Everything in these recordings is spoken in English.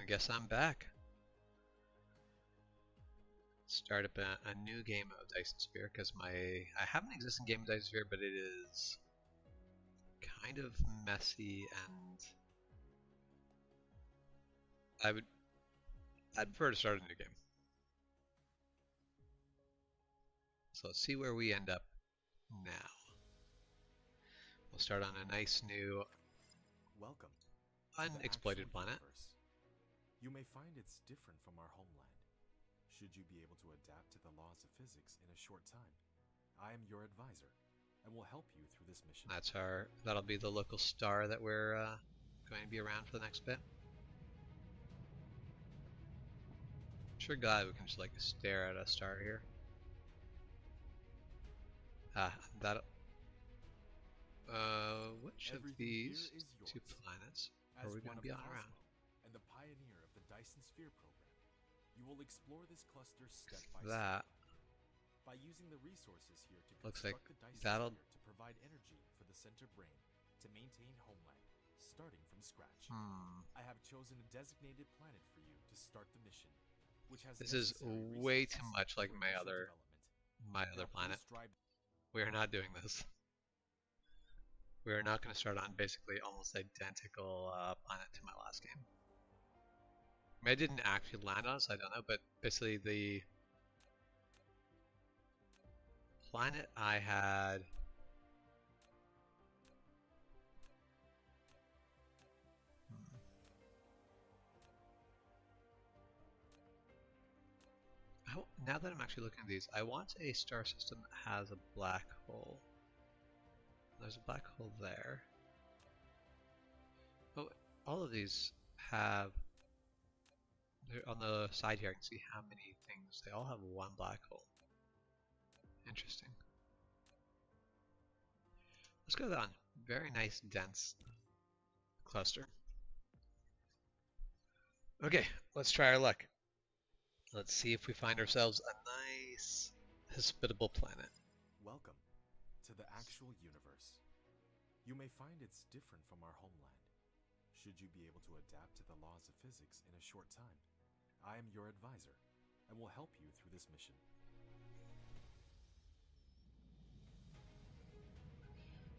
I guess I'm back. Start up a new game of Dyson Sphere because I have an existing game of Dyson Sphere, but it is kind of messy, and I'd prefer to start a new game. So let's see where we end up now. We'll start on a nice new Welcome unexploited planet. You may find it's different from our homeland. Should you be able to adapt to the laws of physics in a short time, I am your advisor and will help you through this mission. That'll be the local star that we're going to be around for the next bit. I'm sure glad we can just like stare at a star here. Which of these two planets are we going to be on around? And the pioneer of the Dyson Sphere Program, you will explore this cluster step by That step. By using the resources here to looks like construct the Dyson that'll Sphere to provide energy for the center brain to maintain homeland, starting from scratch. I have chosen a designated planet for you to start the mission, which has This is way too much like my other planet. We are not doing this. We are not going to start on basically almost identical planet to my last game. I mean, I didn't actually land on it, so I don't know, but basically the planet I had now that I'm actually looking at these, I want a star system that has a black hole. There's a black hole there. Oh, all of these have, on the side here I can see how many things. They all have one black hole. Interesting. Let's go down. Very nice, dense cluster. Okay, let's try our luck. Let's see if we find ourselves a nice, hospitable planet. Welcome to the actual universe. You may find it's different from our homeland. Should you be able to adapt to the laws of physics in a short time, I am your advisor and will help you through this mission.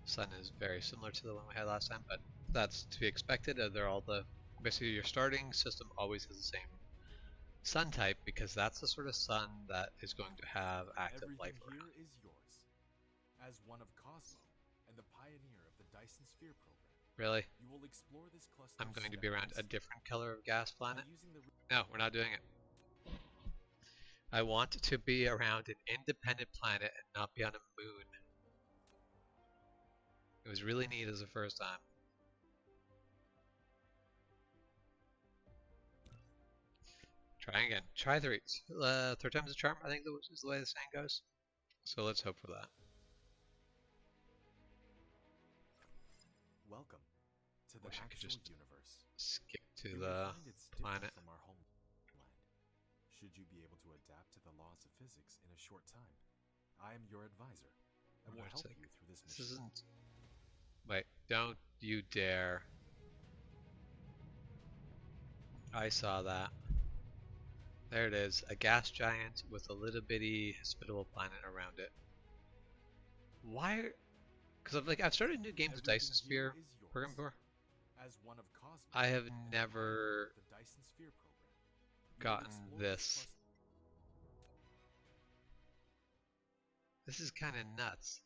Sun is very similar to the one we had last time, but that's to be expected. They're all basically your starting system always has the same sun type because that's the sort of sun that is going to have active life around. Everything here is yours. As one of Cosmo and the pioneer of the Dyson Sphere Program. Really? You will explore this cluster. I'm going to be around a different color of gas planet? No, we're not doing it. I want to be around an independent planet and not be on a moon. It was really neat as the first time. Try again. Try three. Third time's a charm, I think is the way the saying goes. So let's hope for that. Welcome to the actual universe. Skip to the planet. From our homeland. Should you be able to adapt to the laws of physics in a short time, I am your advisor and will help you through this mission. This isn't. Wait, don't you dare. I saw that. There it is, a gas giant with a little bitty hospitable planet around it. Why? Because I've started new games of Dyson Sphere Program before. As one of Cosmo, I have never the Dyson Sphere Program. gotten this. This is kind of nuts.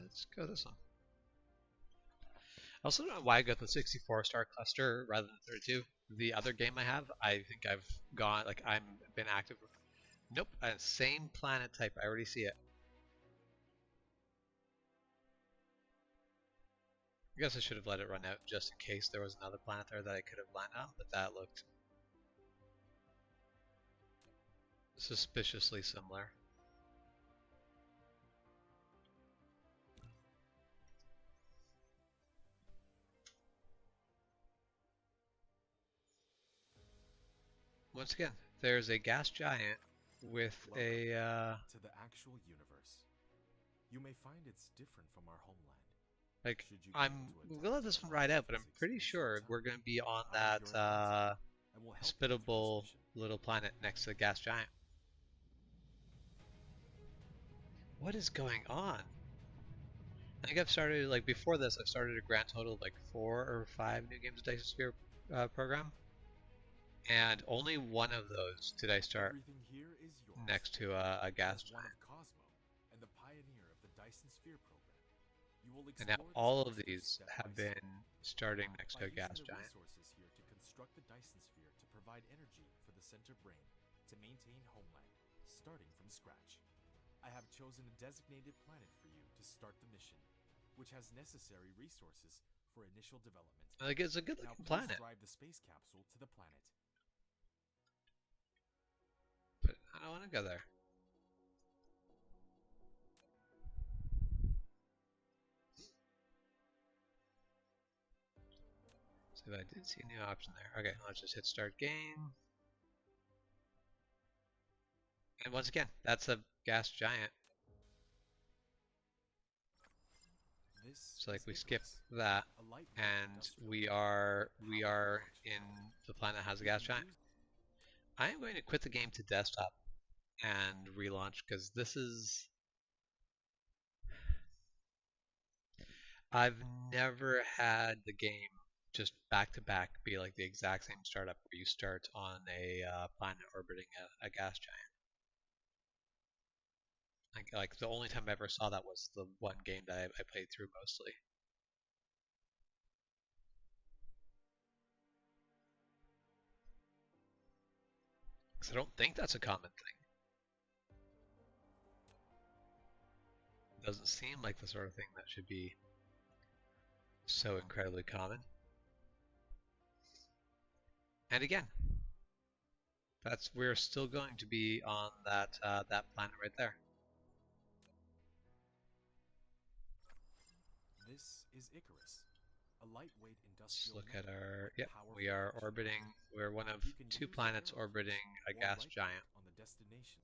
Let's go this one. I also don't know why I got the 64 star cluster rather than 32. The other game I have, I think I've gone, like I've been active. Nope, same planet type, I already see it. I guess I should have let it run out just in case there was another planet there that I could have landed on, but that looked suspiciously similar. Once again, there's a gas giant with to the actual universe. You may find it's different from our homeland. Like, Should you be I'm able to we'll adapt let to this the one laws ride of out, but I'm physics pretty in a short sure time, we're going to be on I am that your advisor and will help you through this hospitable mission. little planet next to the gas giant. What is going on? I think I've started, like, before this, I've started a grand total of like 4 or 5 new games of Dyson Sphere Program, and only one of those did I start Everything here is yours. next to a gas As one giant. of Cosmo and the pioneer of the Dyson Sphere Program, you will And now explore this all of cluster these step have by step. been starting next By to a using gas the giant. resources here to construct the Dyson Sphere to provide energy for the center brain to maintain Homeland, starting from scratch. I have chosen a designated planet for you to start the mission, which has necessary resources for initial development. Like, it's a good Now looking please planet, drive the space capsule to the planet. but I don't want to go there. So I did see a new option there. Okay, let's just hit start game. And once again, that's a gas giant. This So like is we skip Icarus, that, a lightweight and industrial we plane are with powerful functional in power. the planet that has a You gas can giant. use I am going to quit the game to desktop and relaunch because this is. I've never had the game just back to back be like the exact same startup where you start on a planet orbiting a gas giant. Like the only time I ever saw that was the one game that I played through mostly. Because I don't think that's a common thing. It doesn't seem like the sort of thing that should be so incredibly common. And again, we're still going to be on that planet right there. This is Icarus, a lightweight Let's industrial look at network our. with Yep, powerful we are functional orbiting. power. We're one of You can 2 use the planets airlocks orbiting a or gas light giant. on the destination.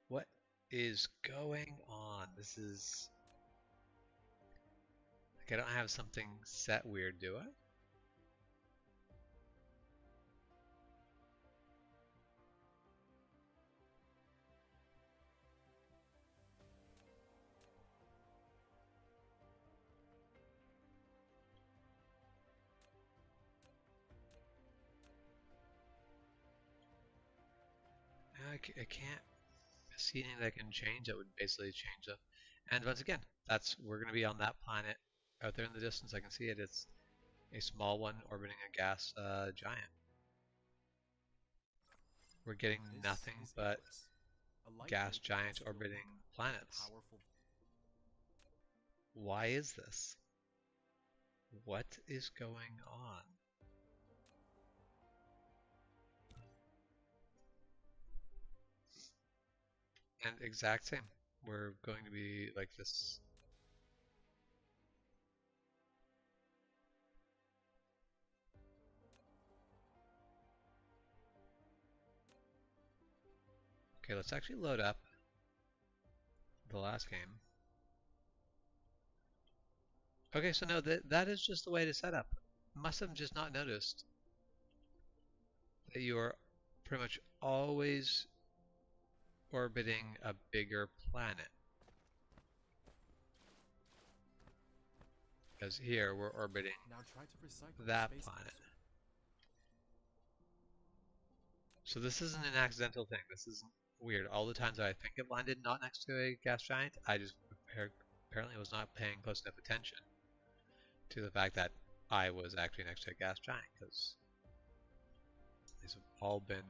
What is going on? This is. Like, I don't have something set weird, do I? I can't see anything that can change that would basically change it. And once again, we're going to be on that planet out there in the distance. I can see it. It's a small one orbiting a gas giant. We're getting This nothing is but Icarus, a gas lightweight giants industrial orbiting network with planets. powerful. Why is this? What is going on? And exact same. We're going to be like this. Okay, let's actually load up the last game. Okay, so no, that is just the way to set up. Must have just not noticed that you are pretty much always orbiting a bigger planet. Because here we're orbiting Now try to recycle that the space planet. capsule. So this isn't an accidental thing. This isn't weird. All the times that I think it landed not next to a gas giant, I just apparently was not paying close enough attention to the fact that I was actually next to a gas giant, because these have all been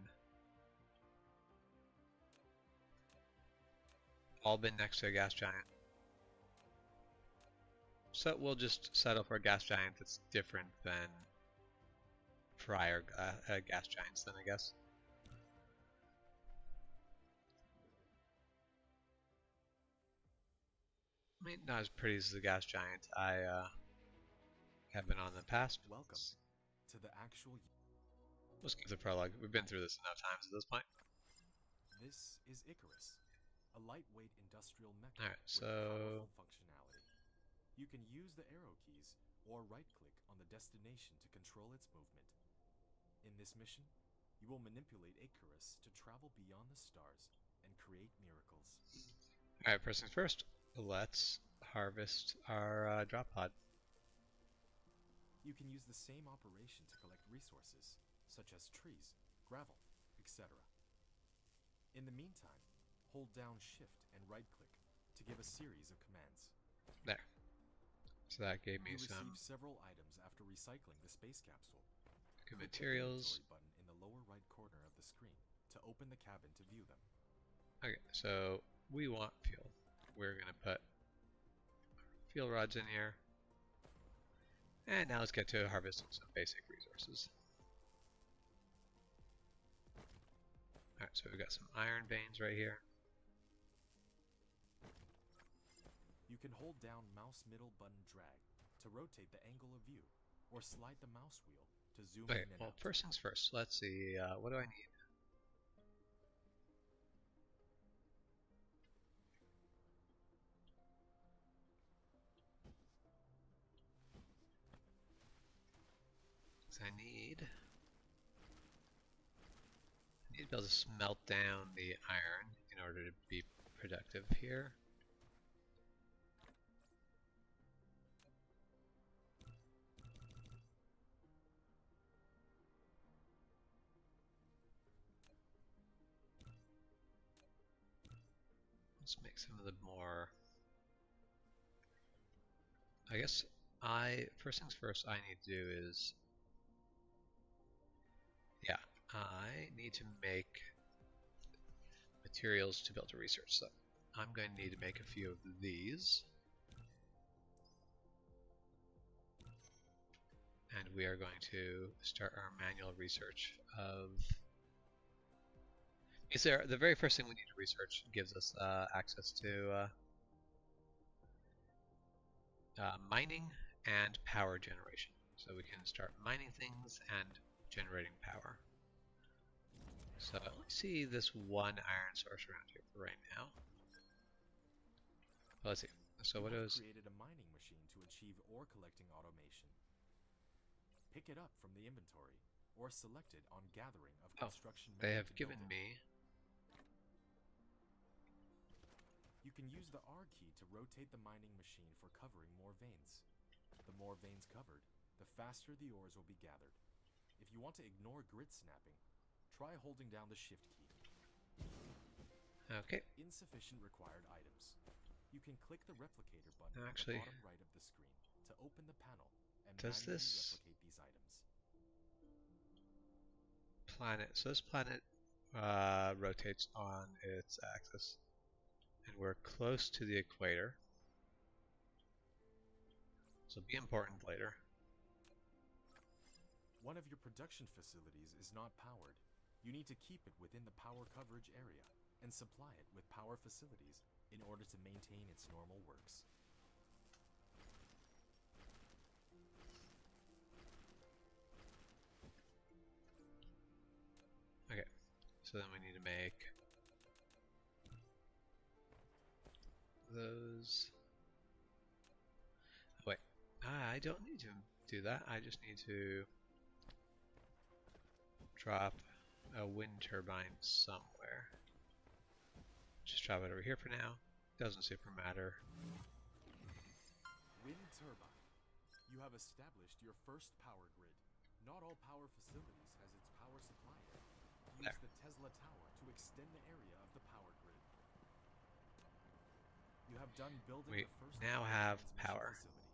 next to a gas giant. So we'll just settle for a gas giant that's different than prior gas giants then, I guess. I mean, not as pretty as the gas giant I have been on in the past. Welcome to the actual. Let's skip the prologue. We've been through this enough times at this point. This is Icarus, a lightweight industrial mecha Alright, with powerful functionality. You can use the arrow keys or right-click on the destination to control its movement. In this mission, you will manipulate Icarus to travel beyond the stars and create miracles. Alright, first things first, let's harvest our drop pod. You can use the same operation to collect resources, such as trees, gravel, etc. In the meantime, hold down Shift and right-click to give a series of commands. There. So that gave me you some receive several items after recycling the space capsule. good Click materials. the inventory button in the lower right corner of the screen to open the cabin to view them. Okay, so we want fuel. We're gonna put fuel rods in here. And now let's get to harvesting some basic resources. Alright, so we've got some iron veins right here. You can hold down mouse middle button drag to rotate the angle of view, or slide the mouse wheel to zoom Okay, in and well, out. first things first. Let's see, what do I need? I need to be able to smelt down the iron in order to be productive here. Let's make some of the more, I guess first things first I need to do is, yeah, I need to make materials to build a research. So I'm going to need to make a few of these. And we are going to start our manual research of... the very first thing we need to research gives us access to mining and power generation. So we can start mining things and generating power. So I only see this one iron source around here for right now. Well, let's see. So what is... created a mining machine to achieve ore collecting automation. Pick it up from the inventory, or select it on gathering of construction. They have given me... You can use the R key to rotate the mining machine for covering more veins. The more veins covered, the faster the ores will be gathered. If you want to ignore grid snapping, try holding down the Shift key. Okay. Insufficient required items. You can click the replicator button Actually, at the bottom right of the screen to open the panel and does manually this replicate these items. planet... So this planet rotates on its axis. And we're close to the equator. So be important later. One of your production facilities is not powered. You need to keep it within the power coverage area and supply it with power facilities in order to maintain its normal works. Okay, so then we need to make those... Oh, wait, I don't need to do that. I just need to drop a wind turbine somewhere. Just drop it over here for now. Doesn't super matter. Wind turbine. You have established your first power grid. Not all power facilities has its power supply area. Use the Tesla tower to extend the area of the power grid. You have done building We the first now have power. facility,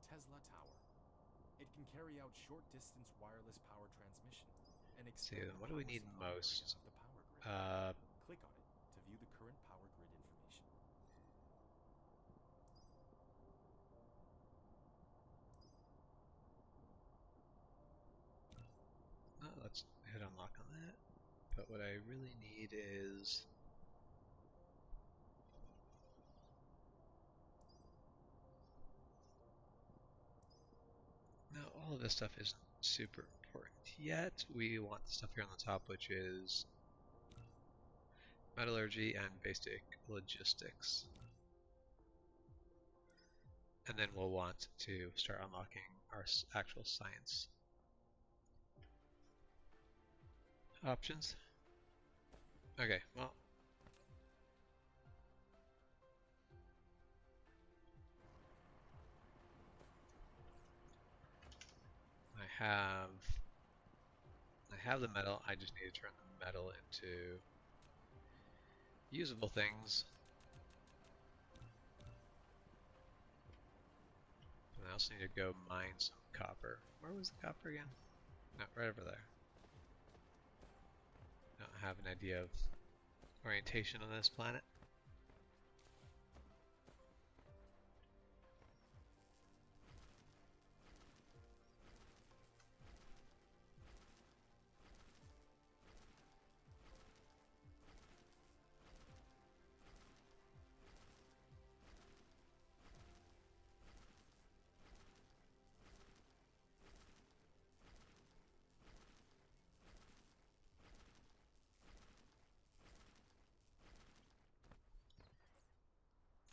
Tesla Tower. It can carry out short-distance wireless power transmission and expand the what do we power need supply most? area of the power grid. Click on it to view the current power grid information. Let's hit unlock on that. But what I really need is... Now, all of this stuff isn't super important yet. We want the stuff here on the top, which is metallurgy, and basic logistics. And then we'll want to start unlocking our actual science options. Okay, well. I have the metal, I just need to turn the metal into usable things. And I also need to go mine some copper. Where was the copper again? No, right over there. I don't have an idea of orientation on this planet.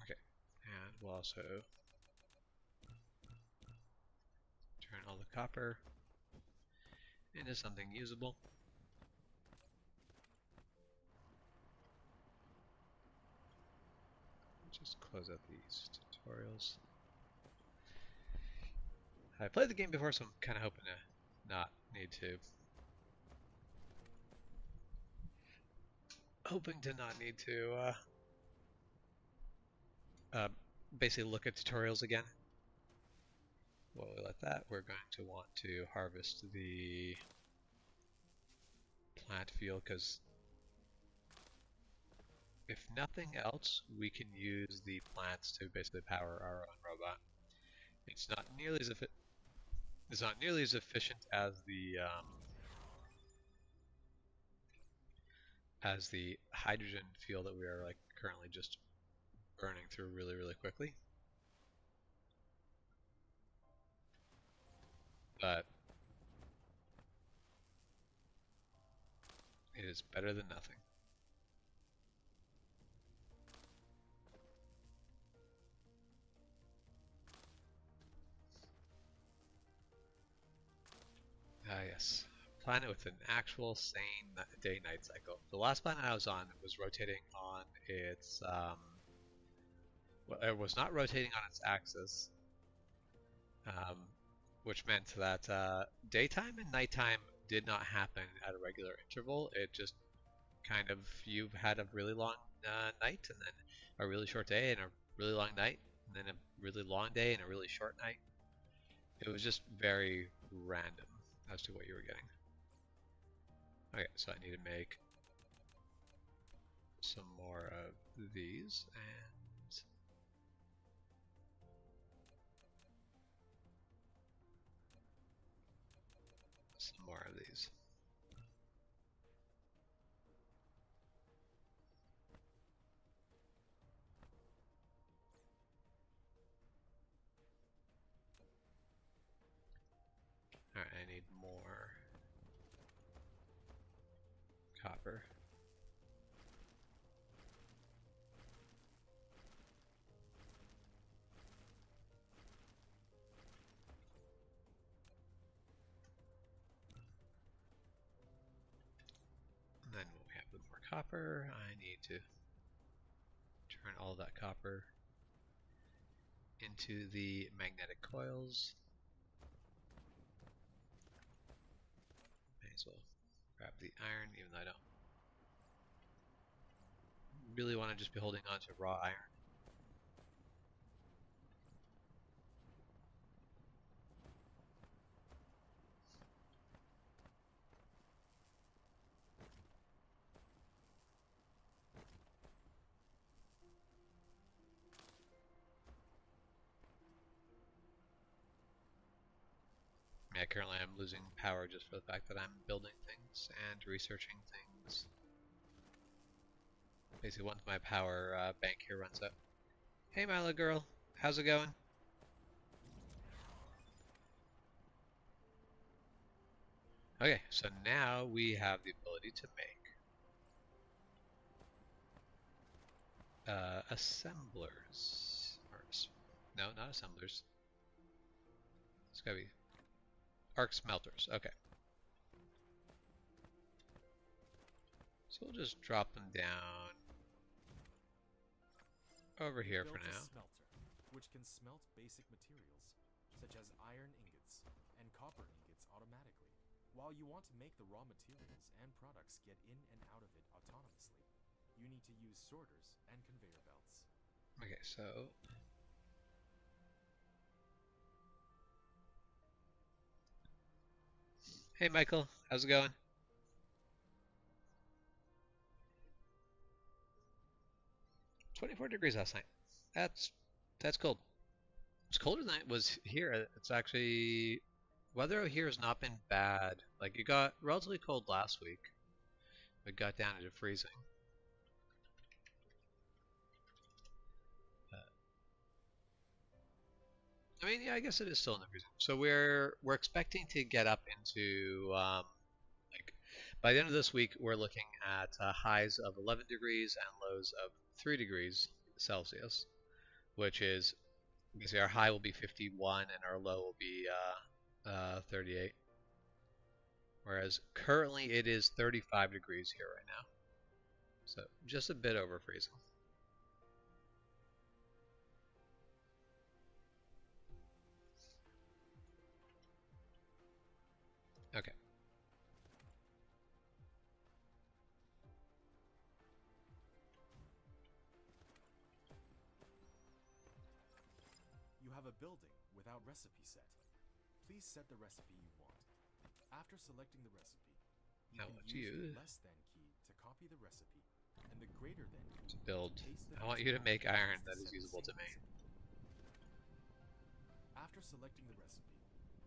Okay, and we'll also turn all the copper into something usable. Just close out these tutorials. I played the game before, so I'm kind of hoping to not need to. Hoping to not need to basically look at tutorials again. While we let that, we're going to want to harvest the plant field, because if nothing else, we can use the plants to basically power our own robot. It's not nearly as efficient as the hydrogen field that we are like currently just burning through really quickly. But it is better than nothing. Ah, yes. Planet with an actual sane day-night cycle. The last planet I was on was rotating on its, well, it was not rotating on its axis, which meant that daytime and nighttime did not happen at a regular interval. It just kind of, you had a really long night, and then a really short day, and a really long night, and then a really long day, and a really short night. It was just very random as to what you were getting. Okay, so I need to make some more of these, and some more of these. Alright, I need more copper. And then when we have the more copper, I need to turn all that copper into the magnetic coils. May as well grab the iron, even though I don't really want to just be holding on to raw iron. Yeah, currently I'm losing power just for the fact that I'm building things and researching things. Basically, once my power bank here runs out. Hey, Milo girl, how's it going? Okay, so now we have the ability to make Assemblers. No, not assemblers. It's gotta be arc smelters. Okay. So we'll just drop them down over here for now. Smelter, which can smelt basic materials, such as iron ingots and copper ingots automatically. While you want to make the raw materials and products get in and out of it autonomously, you need to use sorters and conveyor belts. Okay, so hey Michael, how's it going? 24 degrees last night. That's cold. It's colder than it was here. It's actually weather here has not been bad. Like it got relatively cold last week. It got down into freezing. I mean, yeah, I guess it is still in the freezing. So we're expecting to get up into like by the end of this week, we're looking at highs of 11 degrees and lows of 3 degrees Celsius, which is basically our high will be 51 and our low will be 38. Whereas currently it is 35 degrees here right now. So just a bit over freezing. Okay. You have a building without recipe set. Please set the recipe you want. After selecting the recipe, you Now can what do use you the less than key to copy the recipe, and the greater than key to build? to paste the I want next you to line make iron to that is set the usable to same me. recipe. After selecting the recipe,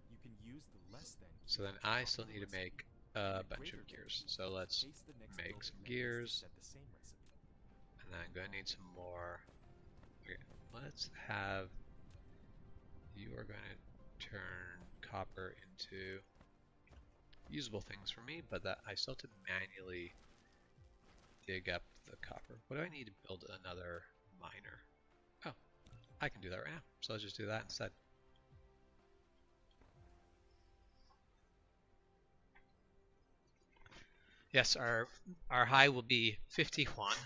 you can use the less than key So then to I copy still the need to recipe, make and a the bunch greater of than gears. key So to let's paste the next make building some that needs to gears. set the same recipe. And then I'm going to need some more. Okay, let's have. You are going to turn copper into usable things for me, but that I still have to manually dig up the copper. What do I need to build another miner? Oh, I can do that right now. So let's just do that instead. Yes, our high will be 51.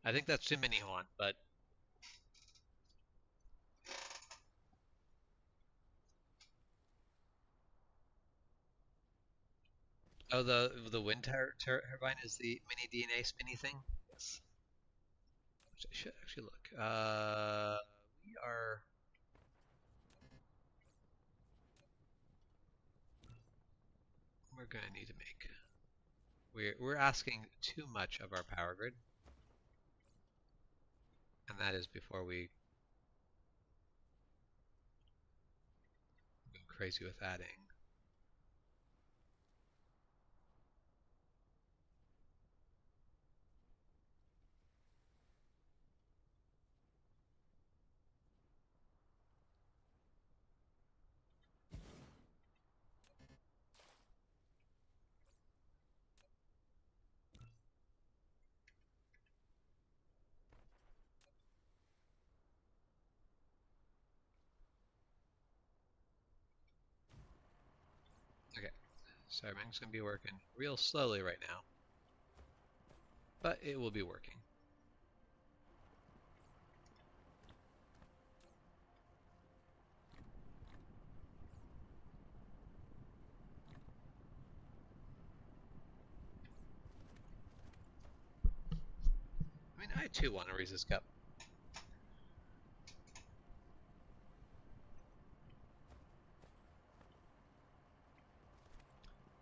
I think that's too many Juan, but oh, the wind turbine is the mini DNA spinny thing. Yes, which I should actually look. We are. We're gonna need to make. We're asking too much of our power grid, and that is before we go crazy with adding. Okay, so everything's gonna be working real slowly right now, but it will be working. I mean, I too want a Reese's cup.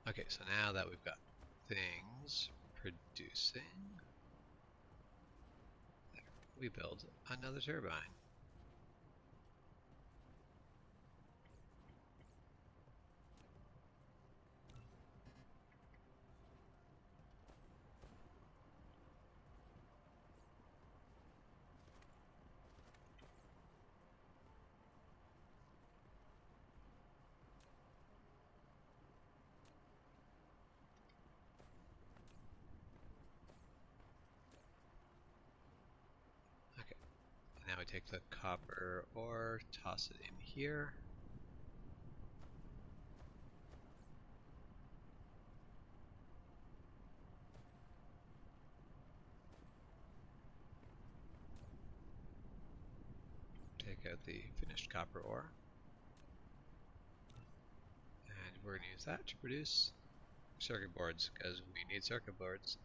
Okay, so now that we've got things producing, we build another turbine. take the copper ore, toss it in here. Take out the finished copper ore. And we're going to use that to produce circuit boards, because we need circuit boards.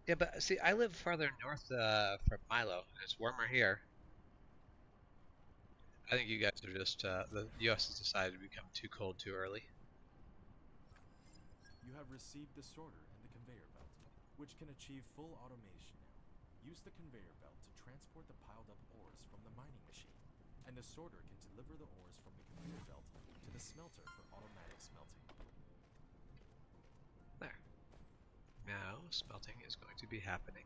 Yeah, but see, I live farther north from Milo, and it's warmer here. I think you guys are just, the US has decided to become too cold too early. You have received the sorter and the conveyor belt, which can achieve full automation now. Use the conveyor belt to transport the piled up ores from the mining machine, and the sorter can deliver the ores from the conveyor belt to the smelter for automatic smelting. There. Now, smelting is going to be happening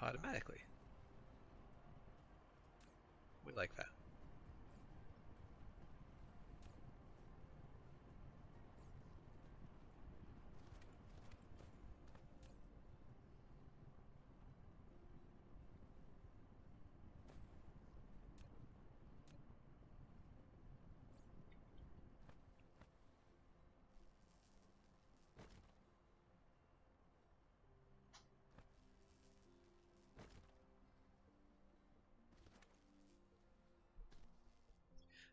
automatically. We like that.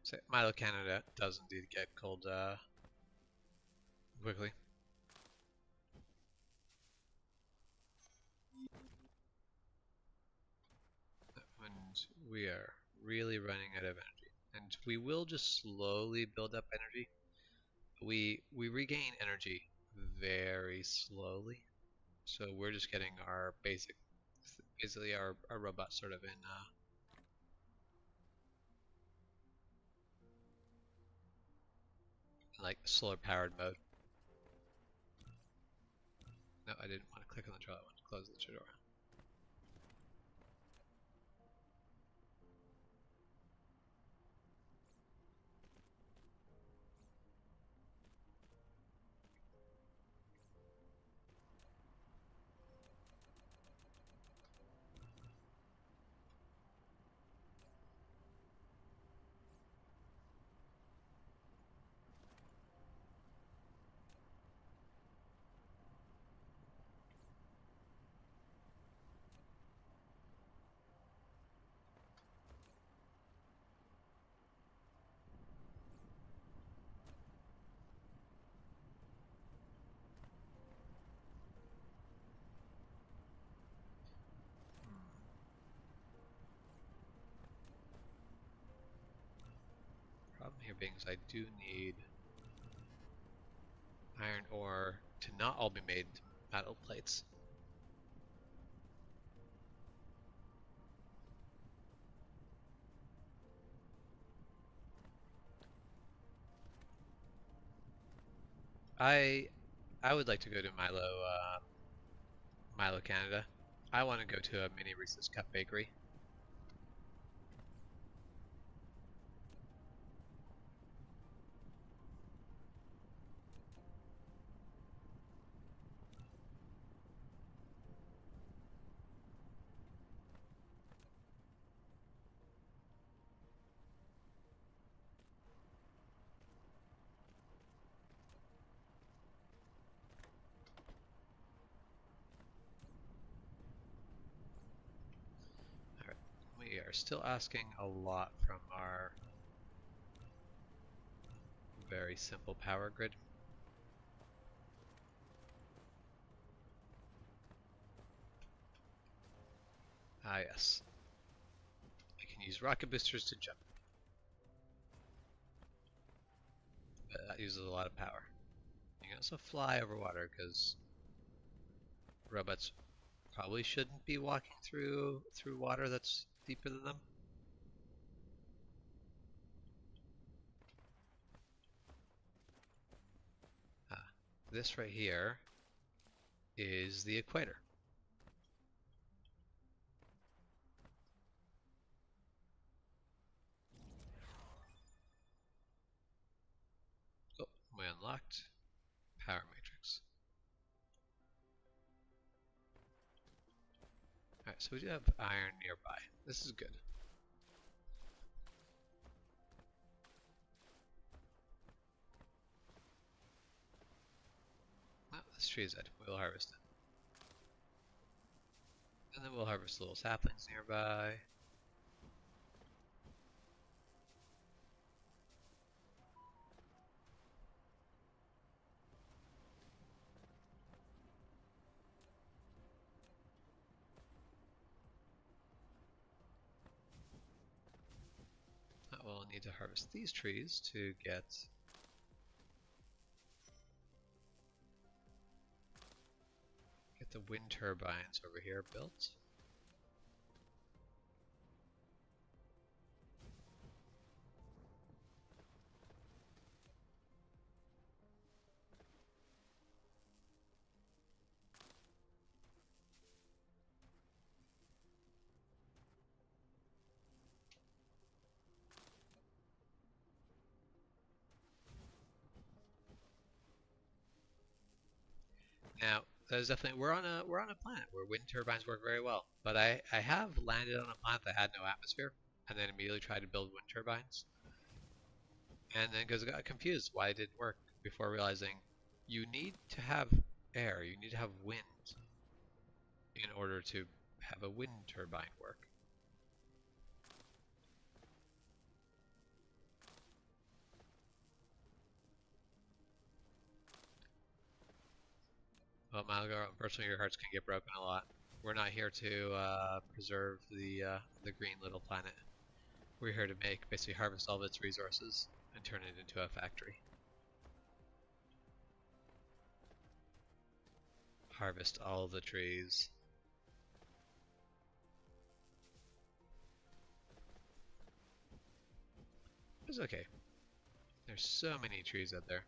So Milo Canada does indeed get cold quickly. And we are really running out of energy. And we will just slowly build up energy. We regain energy very slowly. So we're just getting our basically our robot sort of in like solar powered mode. No, I didn't want to click on the trailer. I wanted to close the door. Problem here being is I do need iron ore to not all be made into metal plates. I would like to go to Milo Canada. I want to go to a mini Reese's Cup bakery. Alright, we are still asking a lot from our very simple power grid. Ah yes. I can use rocket boosters to jump. But that uses a lot of power. You can also fly over water because robots probably shouldn't be walking through water that's deeper than them. This right here is the equator. Oh, we unlocked power matrix. Alright, so we do have iron nearby. This is good. Oh, this tree is dead. We'll harvest it. And then we'll harvest little saplings nearby. We'll need to harvest these trees to get the wind turbines over here built. Now, there's definitely we're on a planet where wind turbines work very well. But I have landed on a planet that had no atmosphere, and then immediately tried to build wind turbines, and then got confused why it didn't work before realizing you need to have air, you need to have wind in order to have a wind turbine work. Well, Malgar, unfortunately your hearts can get broken a lot. We're not here to preserve the green little planet. We're here to basically harvest all of its resources and turn it into a factory. Harvest all the trees. It's okay. There's so many trees out there.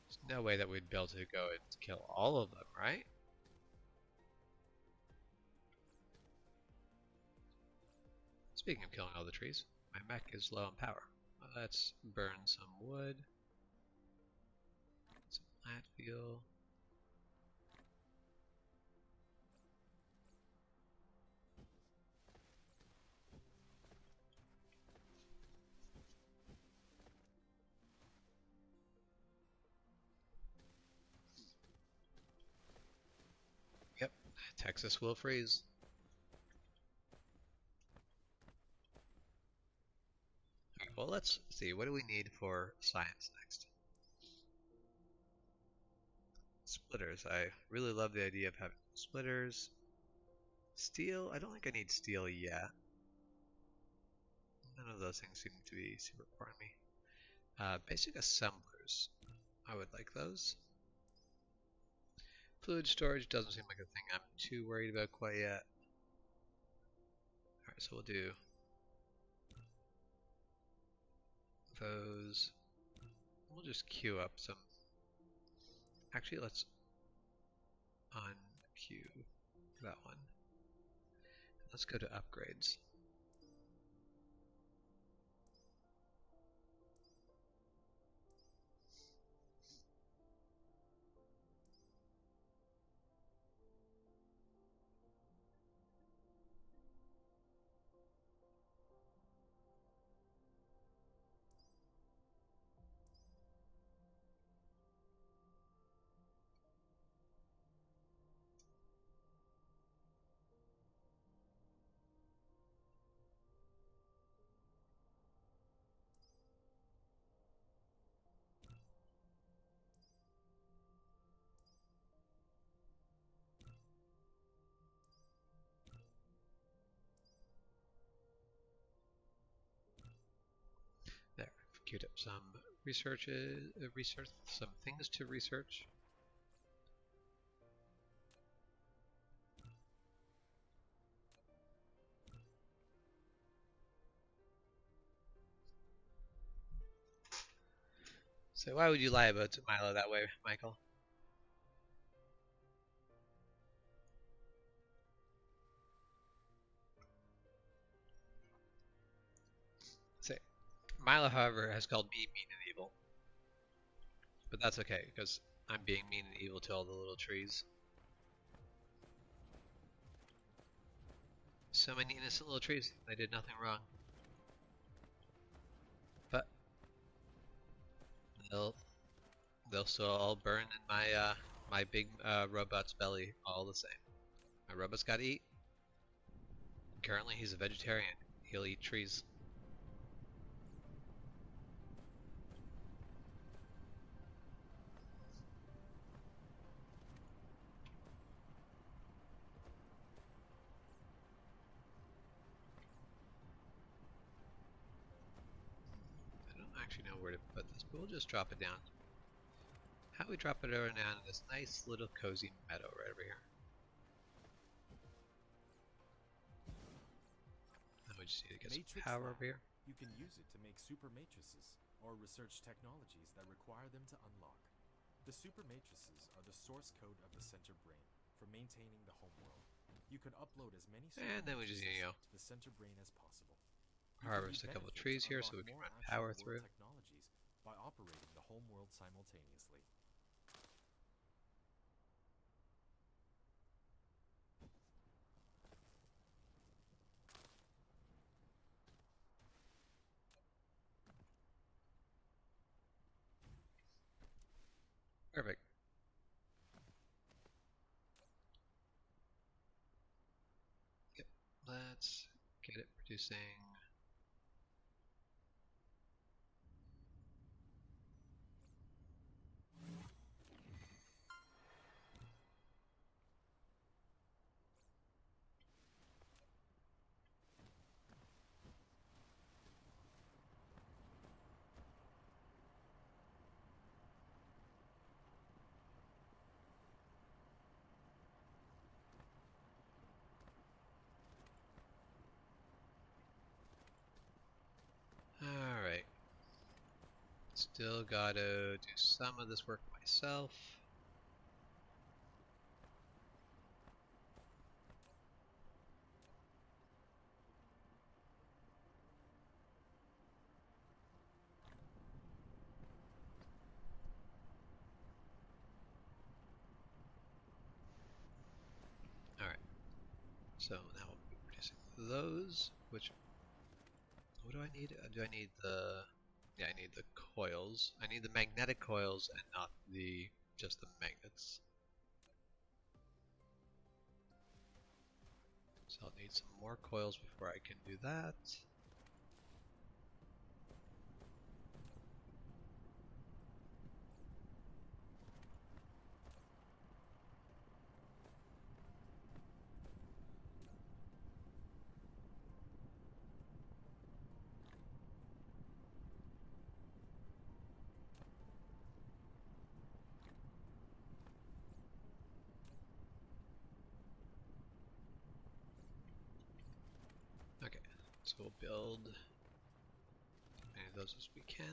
There's no way that we'd be able to go and kill all of them, right? Speaking of killing all the trees, my mech is low on power. Let's burn some wood. Some plant fuel. Yep, Texas will freeze. Okay, well, let's see. What do we need for science next? Splitters. I really love the idea of having splitters. Steel. I don't think I need steel yet. None of those things seem to be super important to me. Basic assemblers. I would like those. Fluid storage doesn't seem like a thing I'm too worried about quite yet. Alright, so we'll do those. We'll just queue up some. Actually, let's unqueue that one. Let's go to upgrades. There, I've queued up some research, some things to research. So why would you lie about Milo that way, Michael? Say, Milo, however, has called me mean and evil. But that's okay, because I'm being mean and evil to all the little trees. So many innocent little trees. They did nothing wrong. But they'll still all burn in my my big robot's belly all the same. My robot's gotta eat. Currently he's a vegetarian. He'll eat trees. I don't actually know where to put this, but we'll just drop it down. How we drop it over down in this nice little cozy meadow right over here. And we just need to get some power over here. You can use it to make super matrices, or research technologies that require them to unlock. The super matrices are the source code of the center brain for maintaining the homeworld. You can upload as many super And then we just need to to the center brain as possible. harvest a couple trees here so we can run power through. Technologies by operating the homeworld simultaneously. Perfect. Yep, let's get it producing. Alright. Still gotta do some of this work myself. Alright. So now we'll be producing those, which what do I need? Do I need the... Yeah, I need the coils. I need the magnetic coils and not the just the magnets. So I'll need some more coils before I can do that. Okay, so we'll build as many of those as we can.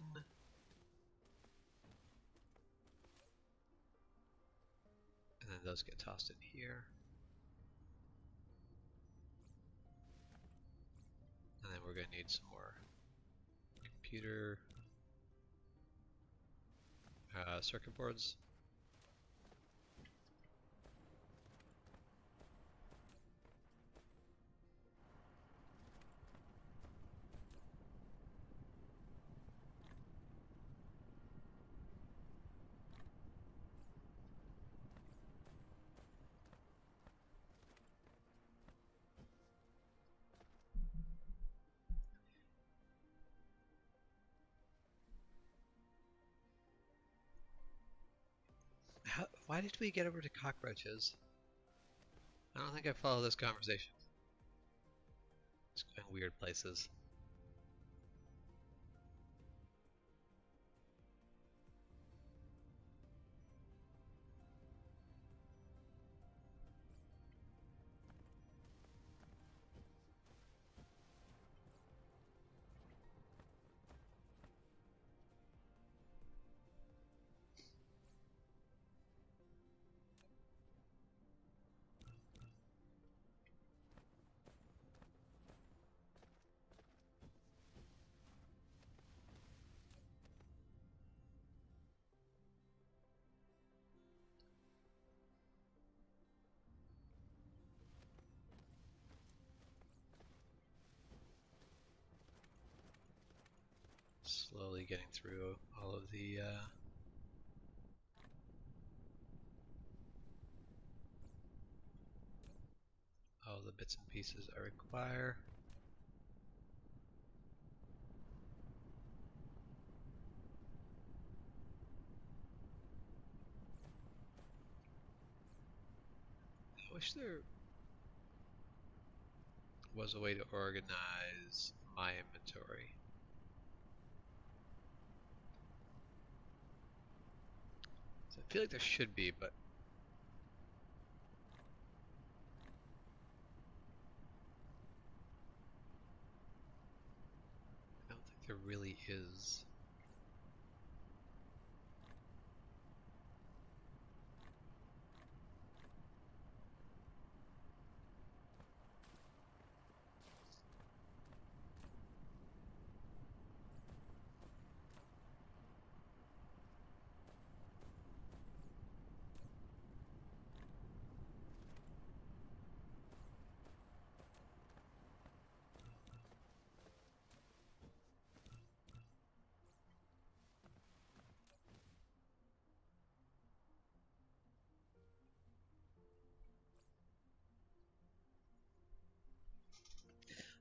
And then those get tossed in here. And then we're going to need some more computer circuit boards. Why did we get over to cockroaches? I don't think I follow this conversation. It's going weird places. barely getting through all of the bits and pieces I require. I wish there was a way to organize my inventory. So I feel like there should be, but I don't think there really is.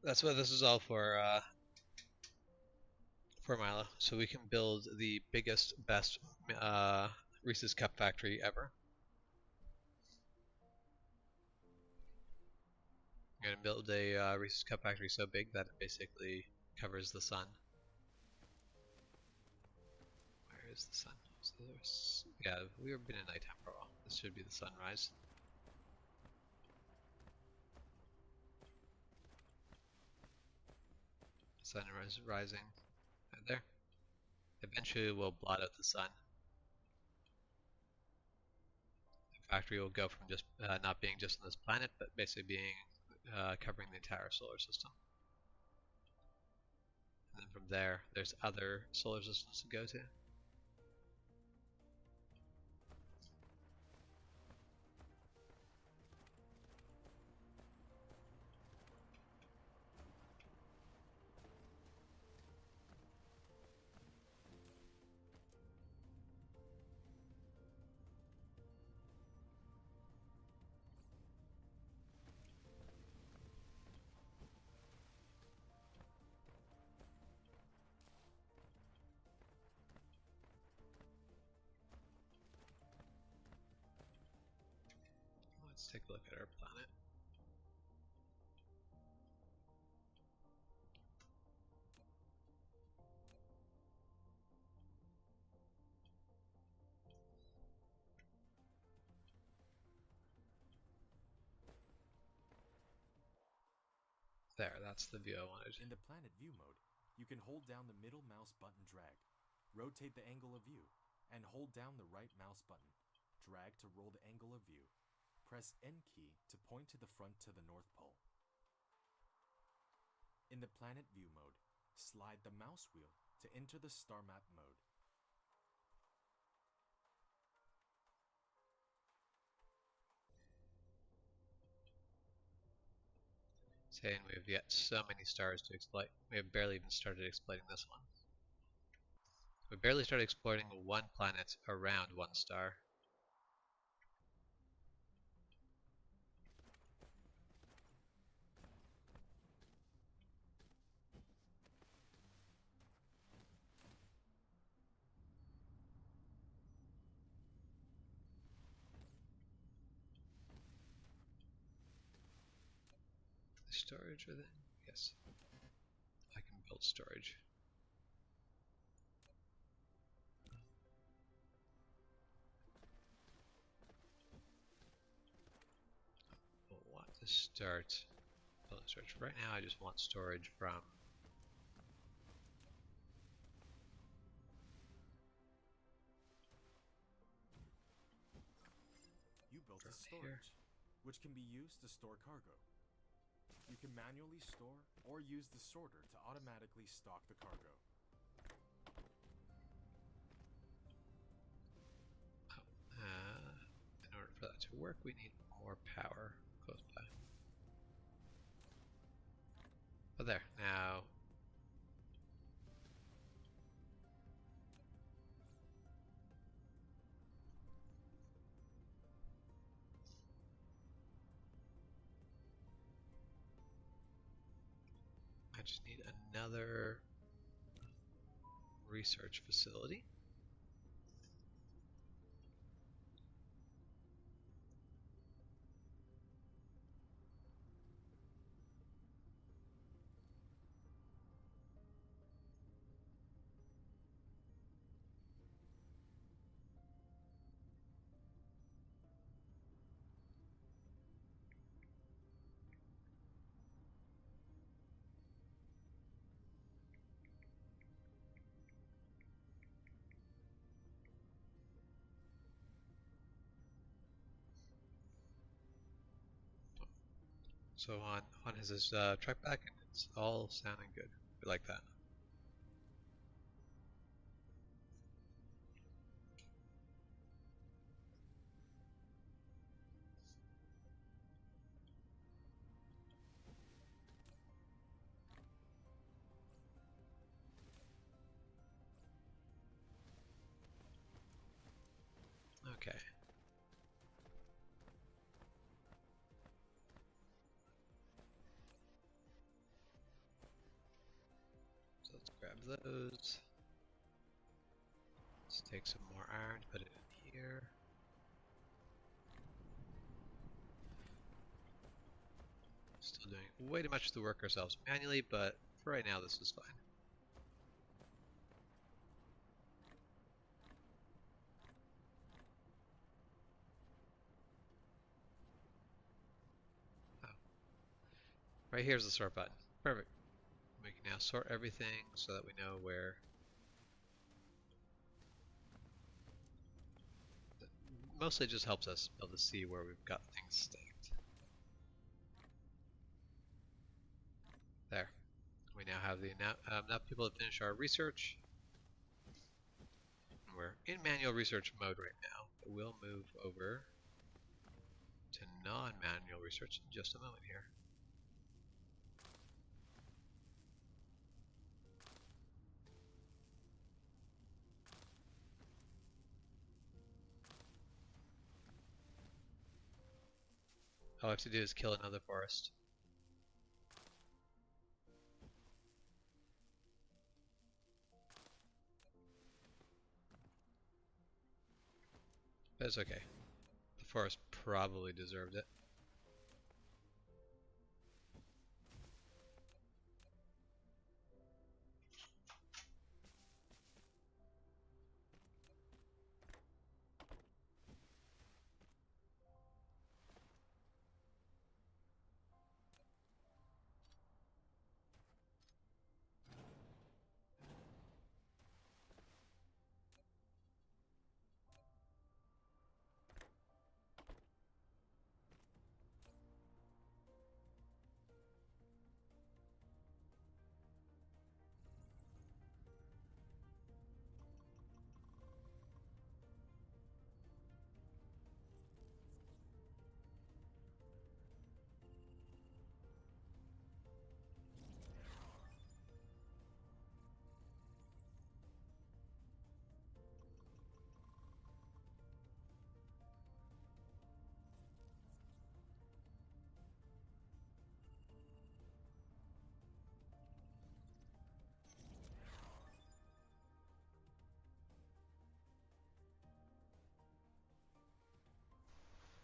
That's what this is all for Milo. So we can build the biggest, best Reese's Cup factory ever. I'm gonna build a Reese's Cup factory so big that it basically covers the sun. Where is the sun? So yeah, we've been in nighttime for a while. This should be the sunrise. Sunrise rising right there. Eventually we'll blot out the sun. The factory will go from just not being just on this planet, but basically being covering the entire solar system. And then from there, there's other solar systems to go to. Let's take a look at our planet. There, that's the view I wanted. In the planet view mode, you can hold down the middle mouse button drag, rotate the angle of view, and hold down the right mouse button, drag to roll the angle of view, press N key to point to the front to the North Pole. In the planet view mode, slide the mouse wheel to enter the star map mode. Saying we have yet so many stars to exploit. We have barely even started exploiting this one. We barely started exploiting one planet around one star. Storage within? Yes. I can build storage. I want to start building storage. Right now I just want storage from You built a storage, which can be used to store cargo. You can manually store or use the sorter to automatically stock the cargo. In order for that to work, we need more power close by. But there, now I just need another research facility. So on his track back, and it's all sounding good. We like that. Okay. So let's grab those. Let's take some more iron, put it in here. Still doing way too much of the work ourselves manually, but for right now this is fine. Oh. Right here's the sort button. Perfect. We can now sort everything so that we know where. Mostly just helps us be able to see where we've got things staked. There. We now have enough people to finish our research. And we're in manual research mode right now, but we'll move over to non-manual research in just a moment here. All I have to do is kill another forest. But it's okay. The forest probably deserved it.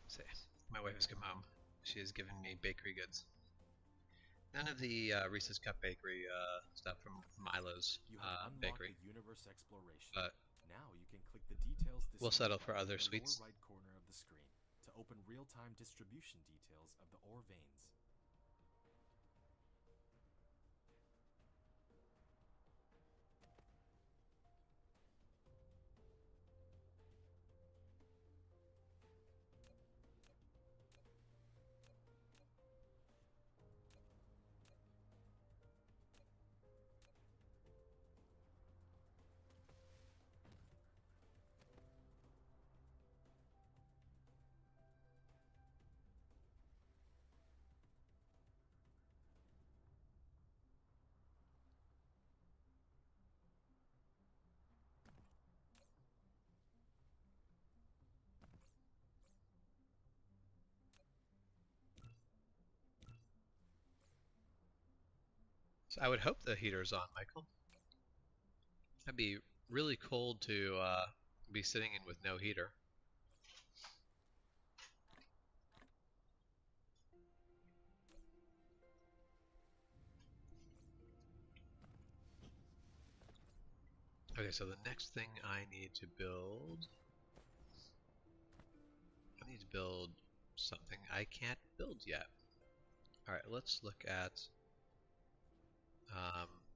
See, my wife has come home. She has given me bakery goods. None of the Reese's Cup Bakery stuff from Milo's bakery. The universe exploration. But now you can click the details we'll settle for other in the sweets. lower right corner of the screen to open real-time distribution details of the ore veins. So I would hope the heater's on, Michael. That'd be really cold to be sitting in with no heater. Okay, so the next thing I need to build something I can't build yet. Alright, let's look at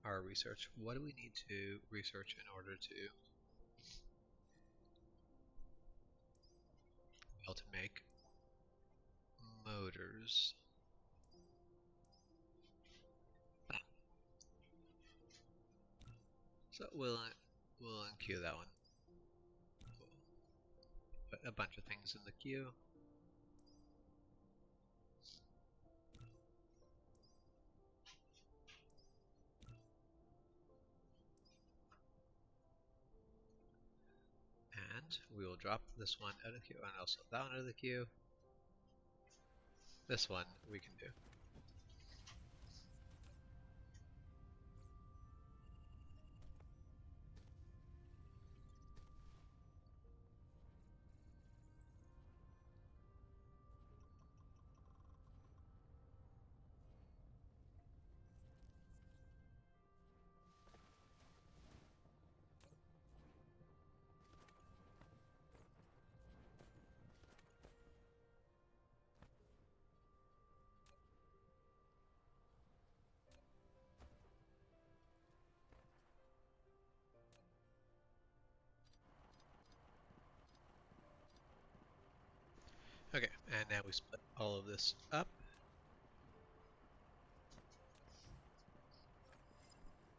our research. What do we need to research in order to be able to make motors? So we'll unqueue that one. Put a bunch of things in the queue. And we will drop this one out of the queue and also that one out of the queue. This one we can do. Okay, and now we split all of this up.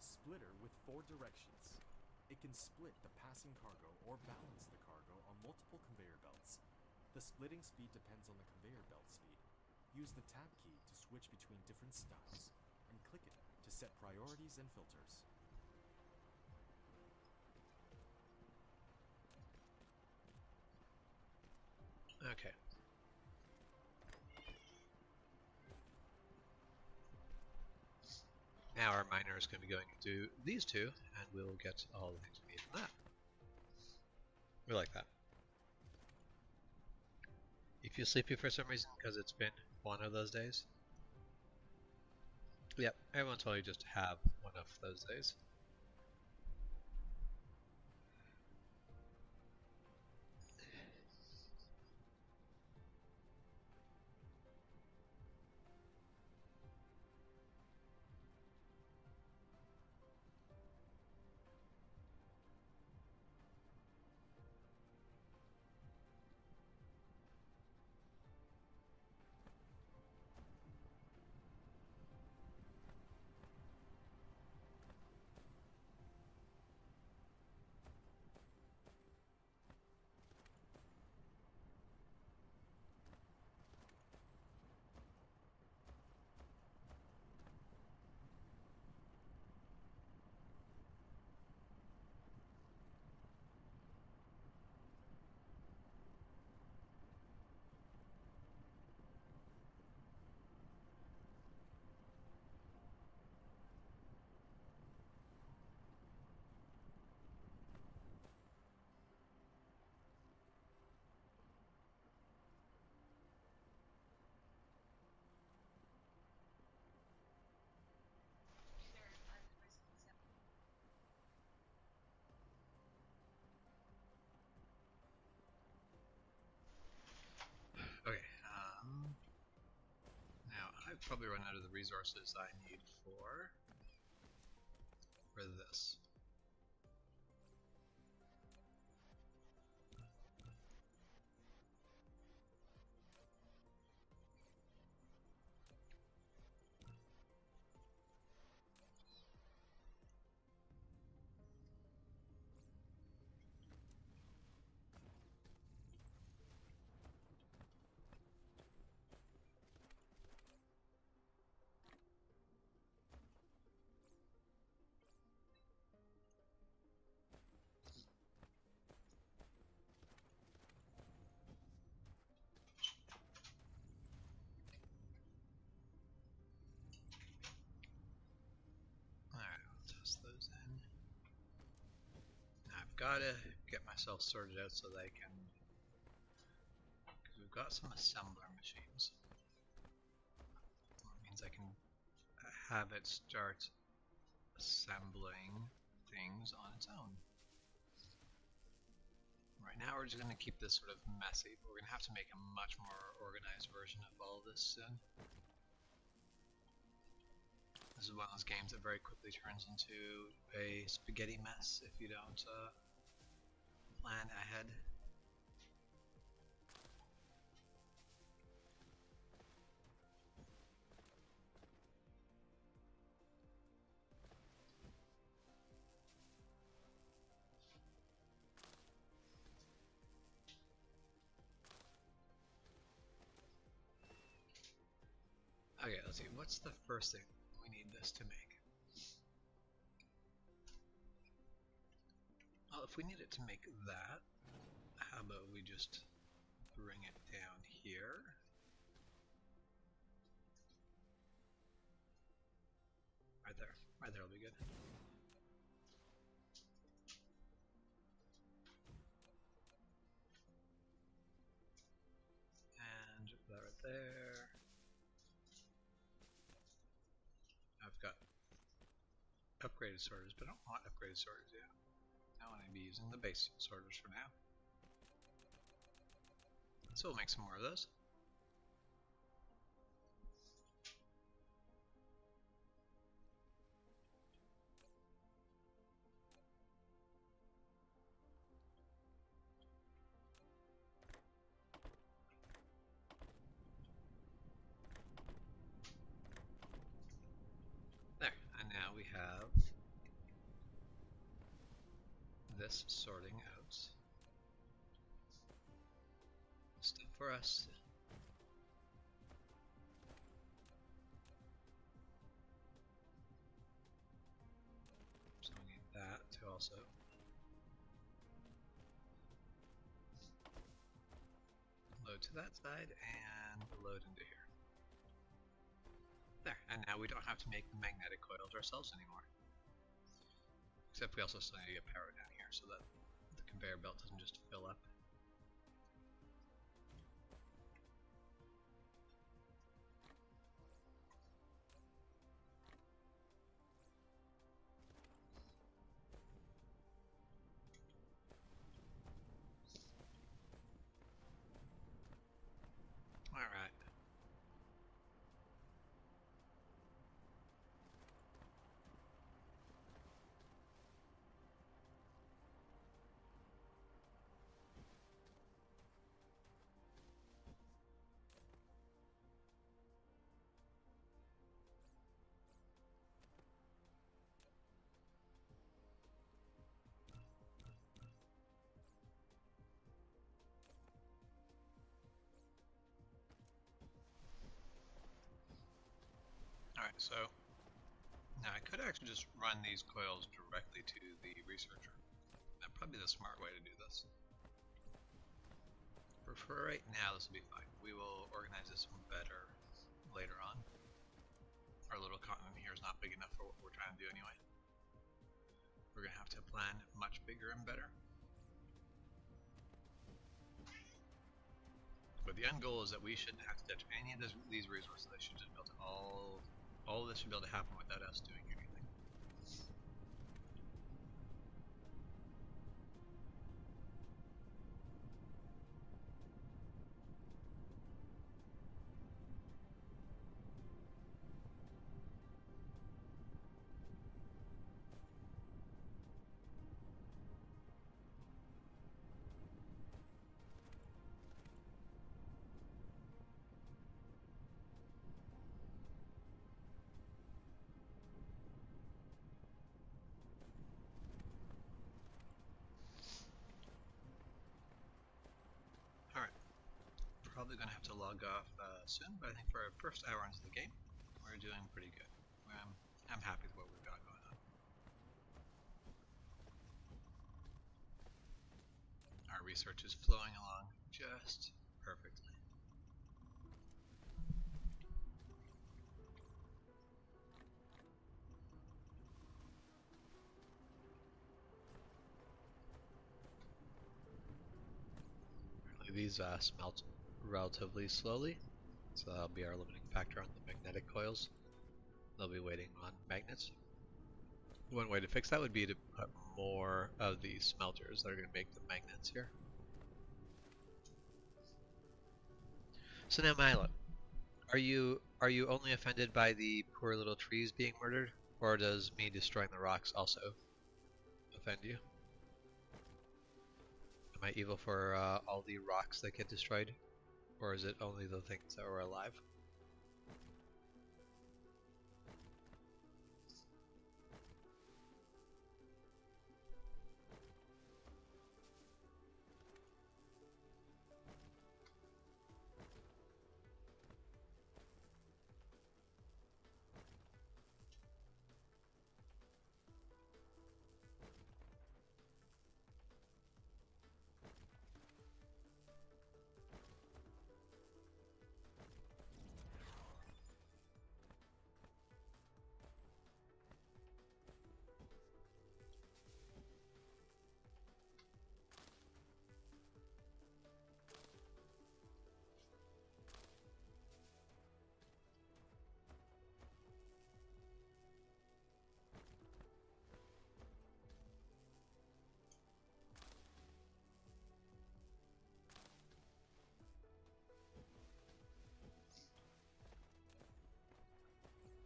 Splitter with 4 directions. It can split the passing cargo or balance the cargo on multiple conveyor belts. The splitting speed depends on the conveyor belt speed. Use the tab key to switch between different styles, and click it to set priorities and filters. Okay. Now our miner is going to be going into these two, and we'll get all the things we need from that. We like that. You feel sleepy for some reason because it's been one of those days? Yep, everyone told you just to have one of those days. Okay, now I've probably run out of the resources I need for this. gotta get myself sorted out so that I can, because we've got some assembler machines. That means I can have it start assembling things on its own. Right now we're just going to keep this sort of messy, but we're going to have to make a much more organized version of all of this soon. This is one of those games that very quickly turns into a spaghetti mess if you don't plan ahead. Okay, let's see, what's the first thing we need this to make? Well, if we need it to make that, how about we just bring it down here? Right there will be good. And that right there. I've got upgraded sorters, but I don't want upgraded sorters yet. I want to be using the base sorters for now. So we'll make some more of those. There, and now we have this sorting out stuff for us. So we need that to also load to that side and load into here. There, and now we don't have to make the magnetic coils ourselves anymore. Except we also still need to get power down here so that the conveyor belt doesn't just fill up. Alright. Alright, so now I could actually just run these coils directly to the researcher. That'd probably be the smart way to do this. But for right now, this will be fine. We will organize this one better later on. Our little continent here is not big enough for what we're trying to do anyway. We're going to have to plan much bigger and better. But the end goal is that we shouldn't have to touch any of these resources. They should just be able to all of this should be able to happen without us doing anything. Probably going to have to log off soon, but I think for our first hour into the game, we're doing pretty good. I'm happy with what we've got going on. Our research is flowing along just perfectly. These smelt relatively slowly, so that'll be our limiting factor on the magnetic coils. They'll be waiting on magnets. One way to fix that would be to put more of these smelters that are going to make the magnets here. So now, Milo, are you only offended by the poor little trees being murdered, or does me destroying the rocks also offend you? Am I evil for all the rocks that get destroyed, or is it only the things that were alive?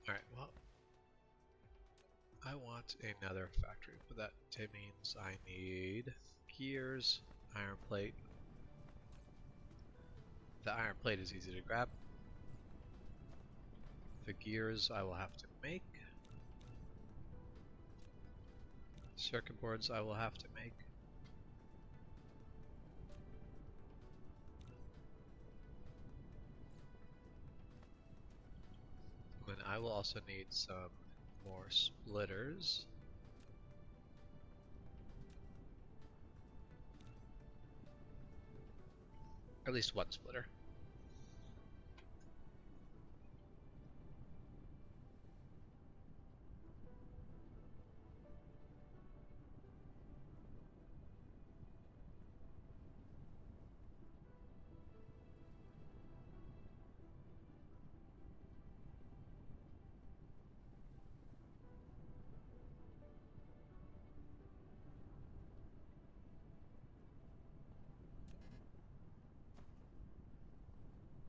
Alright, well, I want another factory, but that means I need gears, iron plate. The iron plate is easy to grab. The gears I will have to make. Circuit boards I will have to make. And I will also need some more splitters. Or at least one splitter.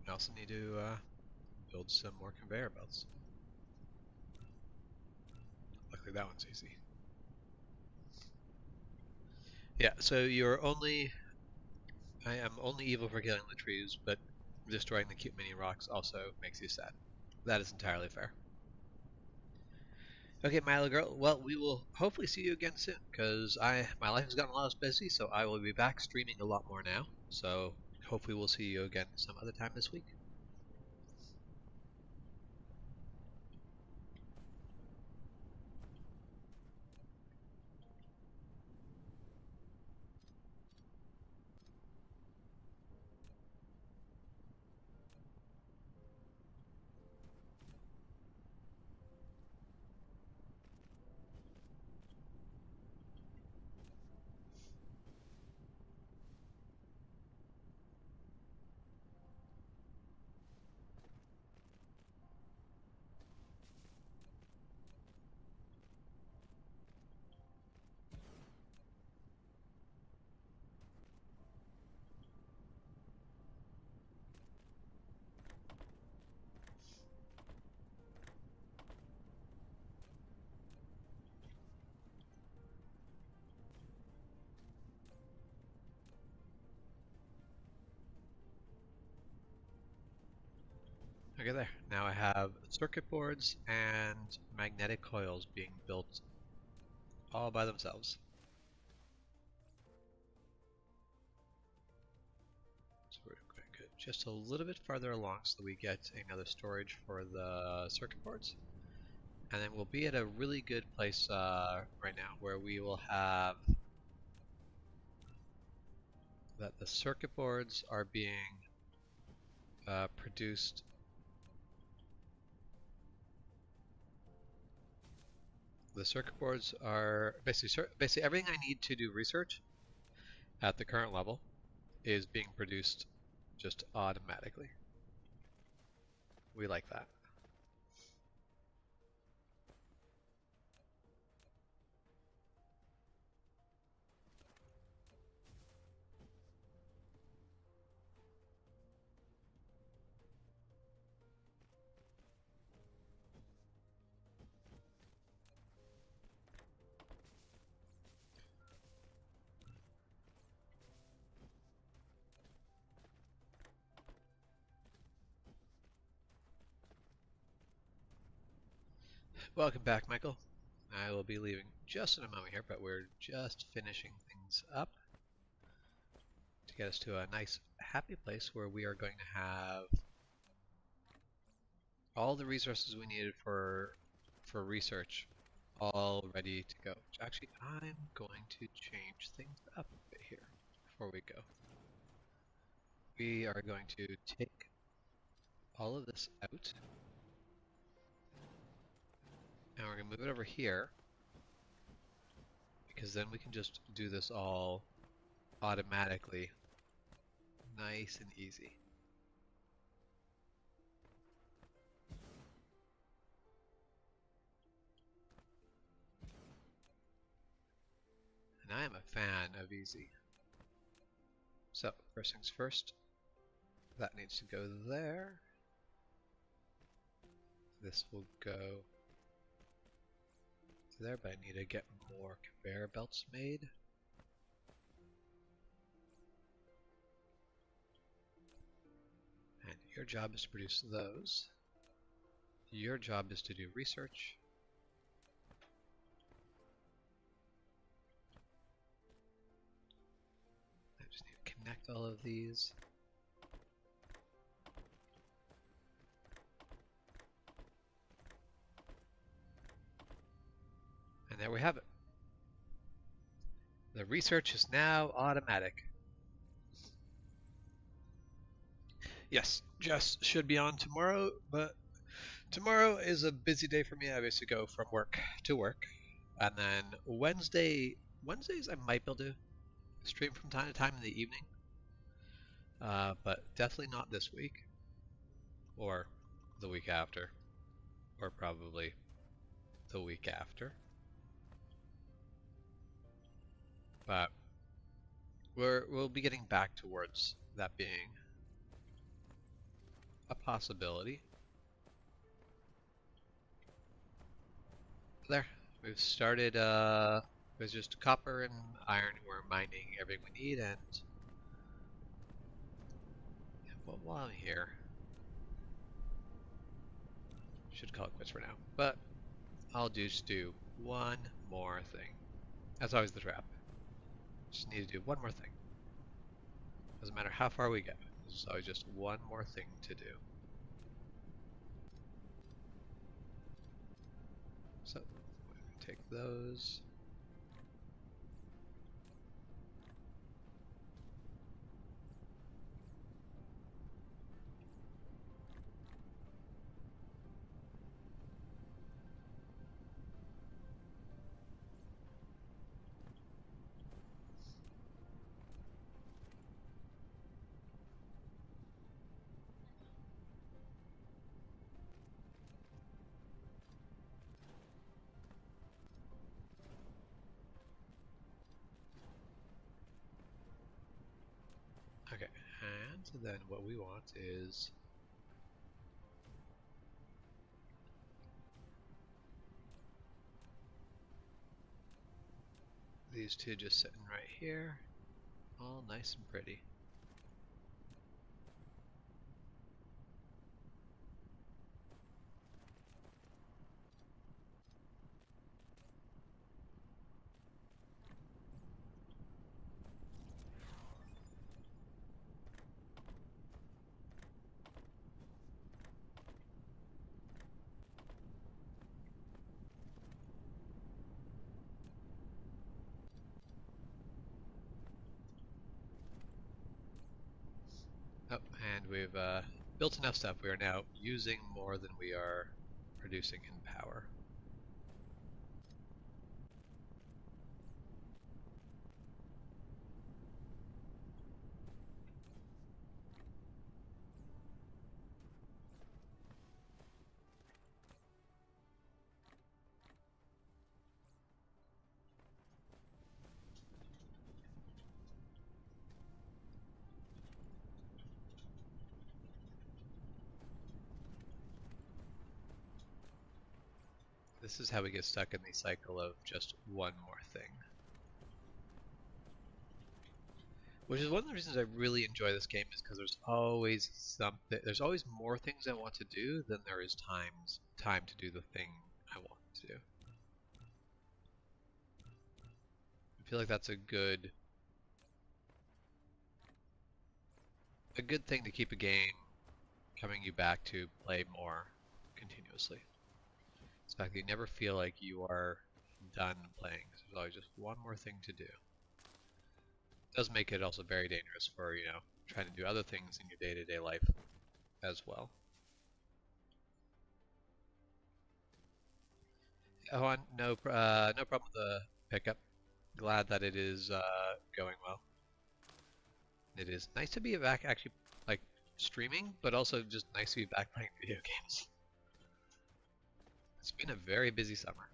I also need to build some more conveyor belts. Luckily that one's easy. Yeah, so I am only evil for killing the trees, but destroying the cute mini rocks also makes you sad. That is entirely fair. Okay, Milo girl, well, we will hopefully see you again soon, because my life has gotten a lot less busy, so I will be back streaming a lot more now. So hopefully we'll see you again some other time this week. Okay, there. Now I have circuit boards and magnetic coils being built all by themselves. So we're going to go just a little bit farther along so we get another storage for the circuit boards. And then we'll be at a really good place right now where we will have that the circuit boards are being produced. The circuit boards are basically everything I need to do research at the current level is being produced just automatically. We like that. Welcome back, Michael. I will be leaving just in a moment here, but we're just finishing things up to get us to a nice, happy place where we are going to have all the resources we needed for research all ready to go. Actually, I'm going to change things up a bit here before we go. We are going to take all of this out, and we're going to move it over here, because then we can just do this all automatically, nice and easy. And I am a fan of easy. So, first things first, that needs to go there. This will go there, but I need to get more conveyor belts made. And your job is to produce those. Your job is to do research. I just need to connect all of these. And there we have it. The research is now automatic. Yes, Jess should be on tomorrow, but tomorrow is a busy day for me. I basically go from work to work. And then Wednesdays I might be able to stream from time to time in the evening. But definitely not this week. Or the week after. Or probably the week after. But we'll be getting back towards that being a possibility. There, we've started, there's just copper and iron. We're mining everything we need, and well, while I'm here, should call it quits for now, but I'll just do one more thing. That's always the trap. Just need to do one more thing. Doesn't matter how far we get, there's always just one more thing to do. So, take those. Okay, and then what we want is these two just sitting right here, all nice and pretty. Oh, and we've built enough stuff. We are now using more than we are producing in power. This is how we get stuck in the cycle of just one more thing. Which is one of the reasons I really enjoy this game, is because there's always something, there's always more things I want to do than there is time to do the thing I want to do. I feel like that's a good thing to keep a game coming you back to play more continuously. It's the fact that you never feel like you are done playing, because there's always just one more thing to do. It does make it also very dangerous for, you know, trying to do other things in your day-to-day life as well. Oh, no problem with the pickup. Glad that it is going well. It is nice to be back actually, like, streaming, but also just nice to be back playing video games. It's been a very busy summer.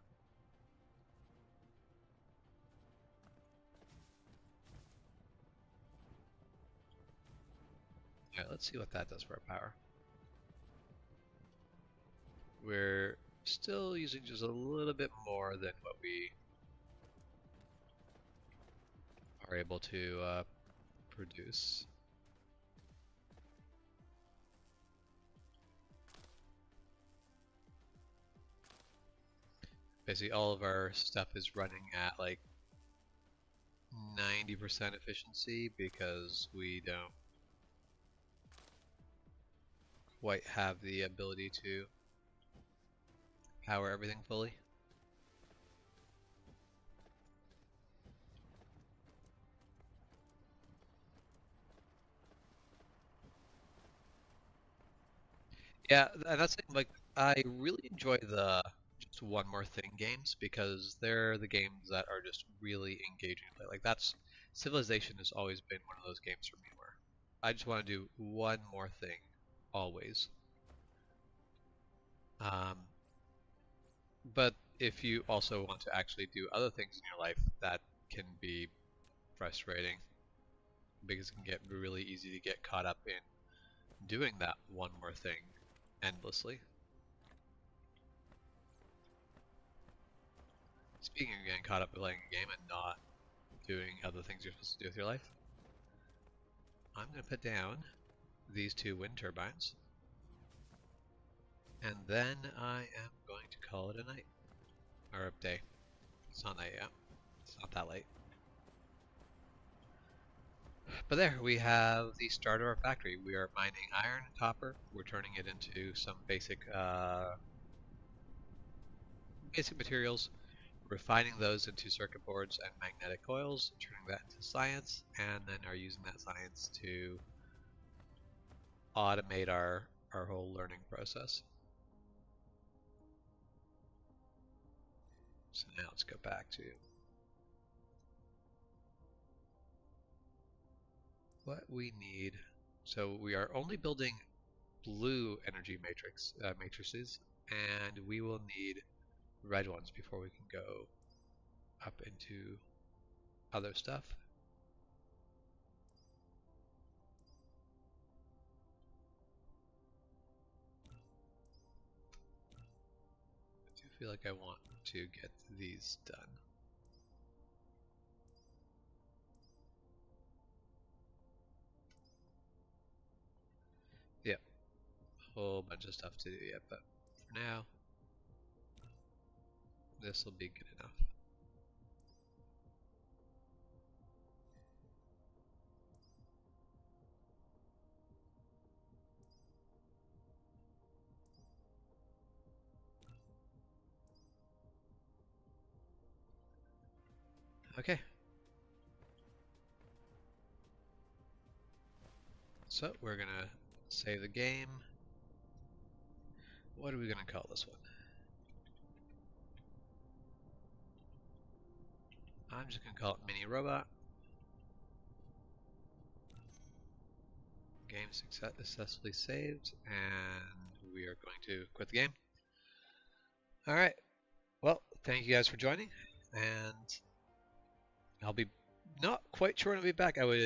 Yeah, let's see what that does for our power. We're still using just a little bit more than what we are able to produce. Basically all of our stuff is running at like 90% efficiency because we don't quite have the ability to power everything fully. Yeah, and that's the thing, like, I really enjoy the just one more thing games because they're the games that are just really engaging to play. Like that's Civilization has always been one of those games for me where I just want to do one more thing always. Um, but if you also want to actually do other things in your life, that can be frustrating because it can get really easy to get caught up in doing that one more thing endlessly. Speaking of getting caught up playing a game and not doing other things you're supposed to do with your life, I'm going to put down these 2 wind turbines, and then I am going to call it a night, or a day. It's not night yet. It's not that late. But there, we have the start of our factory. We are mining iron and copper. We're turning it into some basic materials, refining those into circuit boards and magnetic coils, turning that into science, and then are using that science to automate our whole learning process. So now let's go back to what we need. So we are only building blue energy matrices, and we will need red ones before we can go up into other stuff. I do feel like I want to get these done. Yep, whole bunch of stuff to do yet, but for now, this will be good enough. Okay. So we're gonna save the game. What are we gonna call this one? I'm just gonna call it Mini Robot. Game successfully saved, and we are going to quit the game. Alright, well, thank you guys for joining, and I'll be not quite sure when I'll be back. I was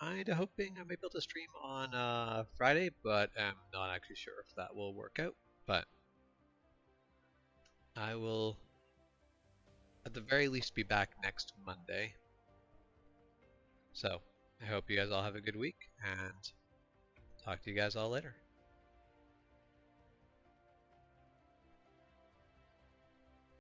kind of hoping I may be able to stream on Friday, but I'm not actually sure if that will work out. But I will, at the very least, be back next Monday. So, I hope you guys all have a good week, and talk to you guys all later.